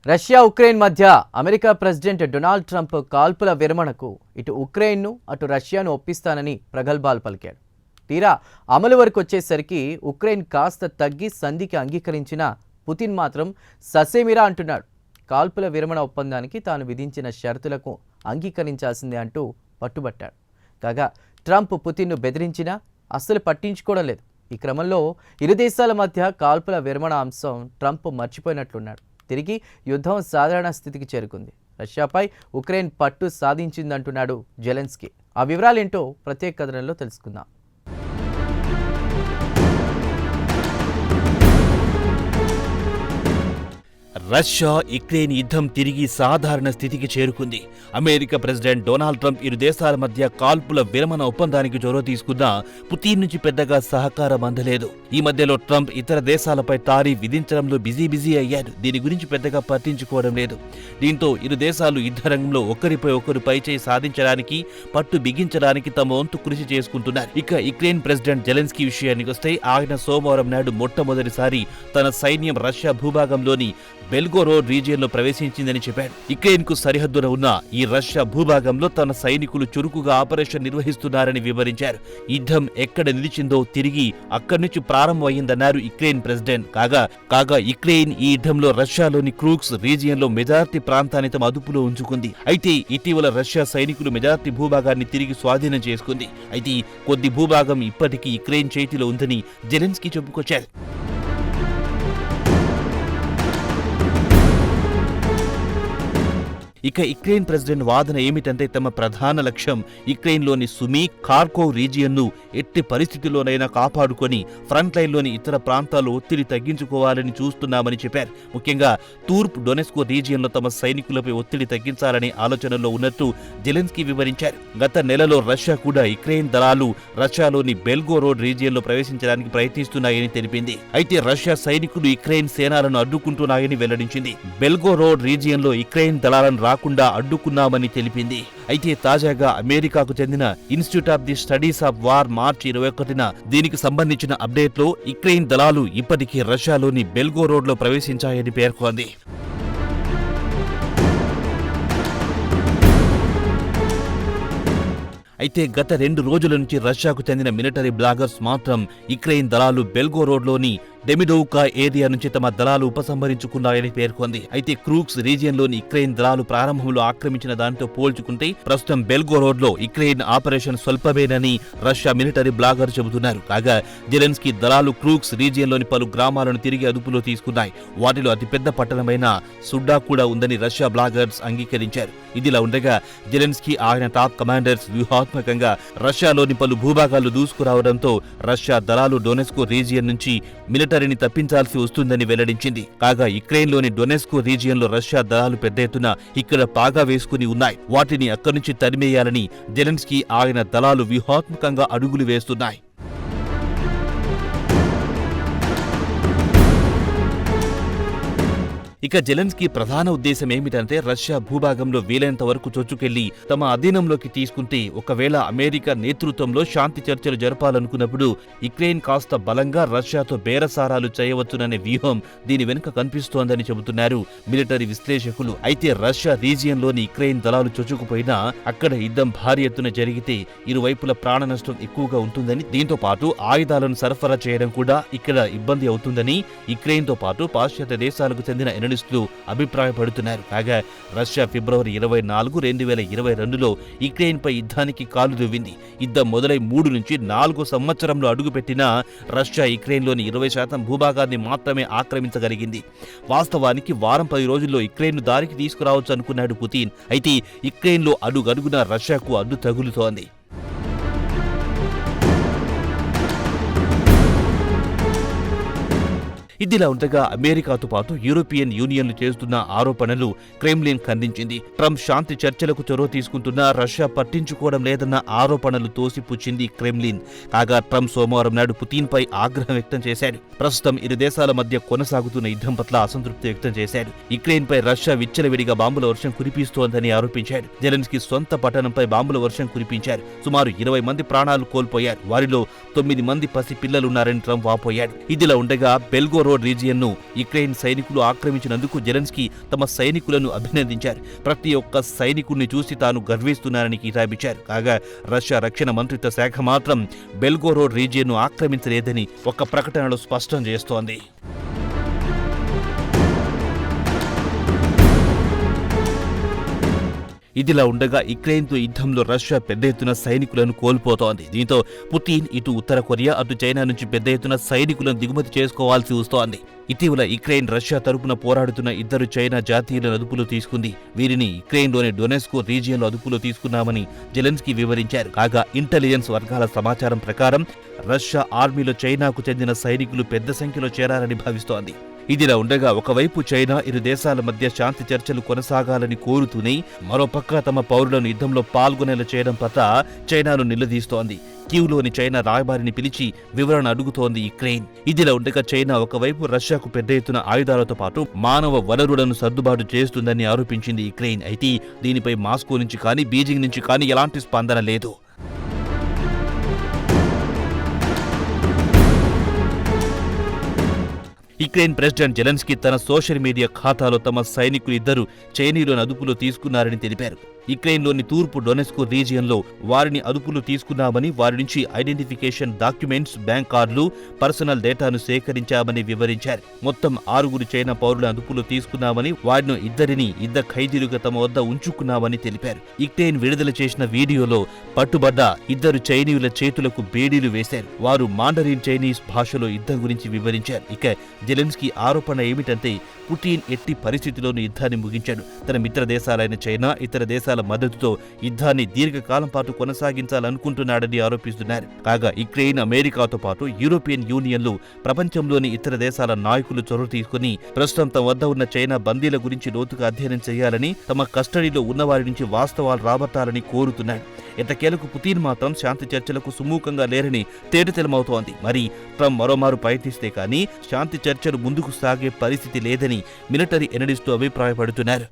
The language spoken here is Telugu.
రష్యా ఉక్రెయిన్ మధ్య అమెరికా ప్రెసిడెంట్ డొనాల్డ్ ట్రంప్ కాల్పుల విరమణకు ఇటు ఉక్రెయిన్ను అటు రష్యాను ఒప్పిస్తానని ప్రగల్భాలు పలికాడు. తీరా అమలు వరకు వచ్చేసరికి ఉక్రెయిన్ కాస్త తగ్గి సంధికి అంగీకరించిన పుతిన్ మాత్రం ససేమిరా అంటున్నాడు. కాల్పుల విరమణ ఒప్పందానికి తాను విధించిన షరతులకు అంగీకరించాల్సిందే అంటూ పట్టుబట్టాడు. కాగా ట్రంప్ పుతిన్ను బెదిరించినా అస్సలు పట్టించుకోవడం లేదు. ఈ క్రమంలో ఇరు దేశాల మధ్య కాల్పుల విరమణ అంశం ట్రంప్ మర్చిపోయినట్లున్నాడు. తిరిగి యుద్ధం సాధారణ స్థితికి చేరుకుంది. రష్యాపై ఉక్రెయిన్ పట్టు సాధించిందంటున్నాడు జెలెన్స్కీ. ఆ వివరాలేంటో ప్రత్యేక కథనంలో తెలుసుకుందాం. రష్యా యుక్రెయిన్ యుద్ధం తిరిగి సాధారణ స్థితికి చేరుకుంది. అమెరికా ప్రెసిడెంట్ డొనాల్డ్ ట్రంప్ ఇరు దేశాల మధ్య కాల్పుల విరమణ ఒప్పందానికి చొరవ తీసుకున్నా పుతిన్ నుంచి పెద్దగా సహకారం అందలేదు. ఈ మధ్యలో ట్రంప్ ఇతర దేశాలపై టారిఫ్ విధించడంలో బిజీ అయ్యాడు. దీని గురించి పెద్దగా పట్టించుకోవడం లేదు. దీంతో ఇరు దేశాలు యుద్ధ రంగంలో ఒకరిపై ఒకరు పైచేయి సాధించడానికి, పట్టు బిగించడానికి తమ వంతు కృషి చేసుకుంటున్నారు. ఇక యుక్రెయిన్ ప్రెసిడెంట్ జెలెన్స్కీ విషయానికి వస్తే ఆయన సోమవారం నాడు మొట్టమొదటిసారి తన సైన్యం రష్యా భూభాగంలోని బెల్గోరోడ్ రీజియన్లో ప్రవేశించిందని చెప్పాడు. యుక్రెయిన్ కు సరిహద్దున ఉన్న ఈ రష్యా భూభాగంలో తన సైనికులు చురుకుగా ఆపరేషన్ నిర్వహిస్తున్నారని వివరించారు. యుద్ధం ఎక్కడ నిలిచిందో తిరిగి అక్కడి నుంచి ప్రారంభమైందన్నారు యుక్రెయిన్ ప్రెసిడెంట్. కాగా యుక్రెయిన్ ఈ యుద్ధంలో రష్యాలోని క్రూక్స్ రీజియన్లో మెజారిటీ ప్రాంతాన్ని తమ అదుపులో ఉంచుకుంది. అయితే ఇటీవల రష్యా సైనికులు మెజారిటీ భూభాగాన్ని తిరిగి స్వాధీనం చేసుకుంది. అయితే కొద్ది భూభాగం ఇప్పటికీ యుక్రెయిన్ చేతిలో ఉందని జెలెన్స్కీ చెప్పుకొచ్చారు. ఇక యుక్రెయిన్ ప్రెసిడెంట్ వాదన ఏమిటంటే తమ ప్రధాన లక్ష్యం యుక్రెయిన్లోని సుమీ, ఖార్కోవ్ రీజియన్ను ఎట్టి పరిస్థితుల్లోనైనా కాపాడుకొని ఫ్రంట్ లైన్లోని ఇతర ప్రాంతాల్లో ఒత్తిడి తగ్గించుకోవాలని చూస్తున్నామని చెప్పారు. ముఖ్యంగా తూర్పు డొనెస్క్ రీజియన్లో తమ సైనికులపై ఒత్తిడి తగ్గించాలనే ఆలోచనలో ఉన్నట్టు జెలెన్స్కీ వివరించారు. గత నెలలో రష్యా కూడా యుక్రెయిన్ దళాలు రష్యాలోని బెల్గోరోడ్ రీజియన్లో ప్రవేశించడానికి ప్రయత్నిస్తున్నాయని తెలిపింది. అయితే రష్యా సైనికులు యుక్రెయిన్ సేనలను అడ్డుకుంటున్నాయని వెల్లడించింది. బెల్గోరోడ్ రీజియన్లో యుక్రెయిన్ దళాలను రాకుండా అడ్డుకున్నామని తెలిపింది. అయితే తాజాగా అమెరికాకు చెందిన institute of the studies of war మార్చి 21న దీనికి సంబంధించిన అప్డేట్లో యుక్రెయిన్ దళాలు ఇప్పటికీ రష్యాలోని బెల్గోరోడ్ లో ప్రవేశించాయని పేర్కొంది. అయితే గత 2 రోజుల నుంచి రష్యాకు చెందిన మిలిటరీ బ్లాగర్స్ మాత్రం యుక్రెయిన్ దళాలు బెల్గోరోడ్లోని డెమిడోవ్కా ఏరియా నుంచి తమ దళాలు ఉపసంహరించుకున్నాయని పేర్కొంది. అయితే క్రూక్స్ రీజియన్లోని యుక్రెయిన్ దళాలు ప్రారంభంలో ఆక్రమించిన దానితో పోల్చుకుంటే ప్రస్తుతం బెల్గోరోడ్లో యుక్రెయిన్ ఆపరేషన్ స్వల్పమేనని రష్యా మిలిటరీ బ్లాగర్ చెబుతున్నారు. కాగా జెలెన్స్కీ దళాలు క్రూక్స్ రీజియన్లోని పలు గ్రామాలను తిరిగి అదుపులో తీసుకున్నాయి. వాటిలో అతిపెద్ద పట్టణమైన సుడ్డా కూడా ఉందని రష్యా బ్లాగర్స్ అంగీకరించారు. ఇదిలా ఉండగా జెలెన్స్కీ ఆయన టాప్ కమాండర్స్ వ్యూహాత్మకంగా రష్యాలోని పలు భూభాగాలు దూసుకురావడంతో రష్యా దళాలు డొనెస్క్ రీజియన్ నుంచి మిలిటరీని తప్పించాల్సి వస్తుందని వెల్లడించింది. కాగా యుక్రెయిన్లోని డొనెస్క్ రీజియన్లో రష్యా దళాలు పెద్ద ఎత్తున ఇక్కడ పాగా వేసుకుని ఉన్నాయి. వాటిని అక్కడి నుంచి తరిమేయాలని జెలెన్స్కీ ఆయన దళాలు వ్యూహాత్మకంగా అడుగులు వేస్తున్నాయి. ఇక జెలెన్స్కీ ప్రధాన ఉద్దేశం ఏమిటంటే రష్యా భూభాగంలో వీలైనంత వరకు చొచ్చుకెళ్లి తమ అధీనంలోకి తీసుకుంటే ఒకవేళ అమెరికా నేతృత్వంలో శాంతి చర్చలు జరపాలనుకున్నప్పుడు యుక్రెయిన్ కాస్త బలంగా రష్యాతో బేరసారాలు చేయవచ్చుననే వ్యూహం దీని వెనుక కనిపిస్తోందని చెబుతున్నారు మిలిటరీ విశ్లేషకులు. అయితే రష్యా రీజియన్లోని యుక్రెయిన్ దళాలు చొచ్చుకుపోయినా అక్కడ యుద్ధం భారీ ఎత్తున జరిగితే ఇరువైపుల ప్రాణ నష్టం ఎక్కువగా ఉంటుందని, దీంతో పాటు ఆయుధాలను సరఫరా చేయడం కూడా ఇక్కడ ఇబ్బంది అవుతుందని యుక్రెయిన్తో పాటు పాశ్చాత్య దేశాలకు చెందిన అభిప్రాయపడుతున్నారు. కాగా రష్యా ఫిబ్రవరి 24, 2022లో యుక్రెయిన్ పై యుద్ధానికి కాలు దువ్వింది. యుద్ధం మొదలై 3 నుంచి 4 సంవత్సరంలో అడుగుపెట్టినా రష్యా యుక్రెయిన్లోని 20% భూభాగాన్ని మాత్రమే ఆక్రమించగలిగింది. వాస్తవానికి వారం 10 రోజుల్లో యుక్రెయిన్ను దారికి తీసుకురావచ్చు అనుకున్నాడు పుతిన్. అయితే యుక్రెయిన్లో అడుగడుగునా రష్యాకు అడ్డు తగులుతోంది. ఇదిలా ఉండగా అమెరికాతో పాటు యూరోపియన్ యూనియన్లు చేస్తున్న ఆరోపణలు క్రెమ్లిన్ ఖండించింది. ట్రంప్ శాంతి చర్చలకు చొరవ తీసుకుంటున్నా రష్యా పట్టించుకోవడం లేదన్న ఆరోపణలు తోసిపుచ్చింది క్రెమ్లిన్. కాగా ట్రంప్ సోమవారం నాడు పుతిన్ పై ఆగ్రహం వ్యక్తం చేశాడు. ప్రస్తుతం ఇరు దేశాల మధ్య కొనసాగుతున్న యుద్ధం పట్ల అసంతృప్తి వ్యక్తం చేశాడు. యుక్రెయిన్ పై రష్యా విచ్చలవిడిగా బాంబుల వర్షం కురిపిస్తోందని ఆరోపించాడు. జెలెన్స్కీ సొంత పట్టణంపై బాంబుల వర్షం కురిపించారు. సుమారు 20 మంది ప్రాణాలు కోల్పోయారు. వారిలో 9 మంది పసి పిల్లలున్నారని ట్రంప్ వాపోయాడు. ఇదిలా ఉండగా బెల్గోరోడ్ బెల్గోరోడ్ రీజియన్ను యుక్రెయిన్ సైనికులు ఆక్రమించినందుకు జెలెన్స్కీ తమ సైనికులను అభినందించారు. ప్రతి ఒక్క సైనికుడిని చూసి తాను గర్విస్తున్నానని కితాబిచ్చారు. కాగా రష్యా రక్షణ మంత్రిత్వ శాఖ మాత్రం బెల్గోరోడ్ రీజియన్ను ఆక్రమించలేదని ఒక ప్రకటనలో స్పష్టం చేస్తోంది. ఇదిలా ఉండగా యుక్రెయిన్తో యుద్ధంలో రష్యా పెద్ద ఎత్తున సైనికులను కోల్పోతోంది. దీంతో పుతిన్ ఇటు ఉత్తర కొరియా అటు చైనా నుంచి పెద్ద ఎత్తున సైనికులను దిగుమతి చేసుకోవాల్సి వస్తోంది. ఇటీవల యుక్రెయిన్ రష్యా తరపున పోరాడుతున్న 2 చైనా జాతీయులను అదుపులో తీసుకుంది. వీరిని యుక్రెయిన్లోని డొనెస్కో రీజియన్లో అదుపులో తీసుకున్నామని జెలెన్స్కీ వివరించారు. కాగా ఇంటెలిజెన్స్ వర్గాల సమాచారం ప్రకారం రష్యా ఆర్మీలో చైనాకు చెందిన సైనికులు పెద్ద సంఖ్యలో చేరారని భావిస్తోంది. ఇదిలా ఉండగా ఒకవైపు చైనా ఇరు దేశాల మధ్య శాంతి చర్చలు కొనసాగాలని కోరుతూనే మరోపక్క తమ పౌరులను యుద్ధంలో పాల్గొనేలా చేయడం పట్ల చైనాను నిలదీస్తోంది. కీవ్లోని చైనా రాయబారిని పిలిచి వివరణ అడుగుతోంది యుక్రెయిన్. ఇదిలా ఉండగా చైనా ఒకవైపు రష్యాకు పెద్ద ఎత్తున ఆయుధాలతో పాటు మానవ వనరులను సర్దుబాటు చేస్తుందని ఆరోపించింది యుక్రెయిన్. అయితే దీనిపై మాస్కో నుంచి కానీ బీజింగ్ నుంచి కానీ ఎలాంటి స్పందన లేదు. యుక్రెయిన్ ప్రెసిడెంట్ జెలెన్స్కీ తన సోషల్ మీడియా ఖాతాలో తమ సైనికులు 2 చైనీయులను అదుపులో తీసుకున్నారని తెలిపారు. యుక్రెయిన్లోని తూర్పు డొనెస్కో రీజియన్లో వారిని అదుపులో తీసుకున్నామని, వారి నుంచి ఐడెంటిఫికేషన్ డాక్యుమెంట్స్, బ్యాంక్ కార్డులు, పర్సనల్ డేటాను సేకరించామని వివరించారు. మొత్తం 6 చైనా పౌరులను అదుపులో తీసుకున్నామని, వారిని 2 ఖైదీలుగా తమ వద్ద ఉంచుకున్నామని తెలిపారు. యుక్రెయిన్ విడుదల చేసిన వీడియోలో పట్టుబడ్డ 2 చైనీయుల చేతులకు బేడీలు వేశారు. వారు మాండరిన్ చైనీస్ భాషలో యుద్ధం గురించి వివరించారు. ఇక జెలెన్స్కీ ఆరోపణ ఏమిటంటే పుతిన్ ఎట్టి పరిస్థితిలోనూ యుద్ధాన్ని ముగించాడు. తన మిత్ర దేశాలైన చైనా, ఇతర దేశాల మద్దతుతో యుద్ధాన్ని దీర్ఘకాలం పాటు కొనసాగించాలనుకుంటున్నాడని ఆరోపిస్తున్నారు. కాగా యుక్రెయిన్, అమెరికాతో పాటు యూరోపియన్ యూనియన్లు ప్రపంచంలోని ఇతర దేశాల నాయకులు చొరవ తీసుకుని ప్రస్తుతం తమ వద్ద ఉన్న చైనా బందీల గురించి లోతుగా అధ్యయనం చేయాలని, తమ కస్టడీలో ఉన్నవారి నుంచి వాస్తవాలు రాబట్టాలని కోరుతున్నాడు. ఎట్టకేలకు పుతిన్ మాత్రం శాంతి చర్చలకు సుముఖంగా లేరని తేటతెల్లమవుతోంది. మరి ట్రంప్ మరోమారు ప్రయత్నిస్తే కానీ శాంతి చర్చలు ముందుకు సాగే పరిస్థితి లేదని మిలిటరీ ఎనలిస్టులు అభిప్రాయపడుతున్నారు.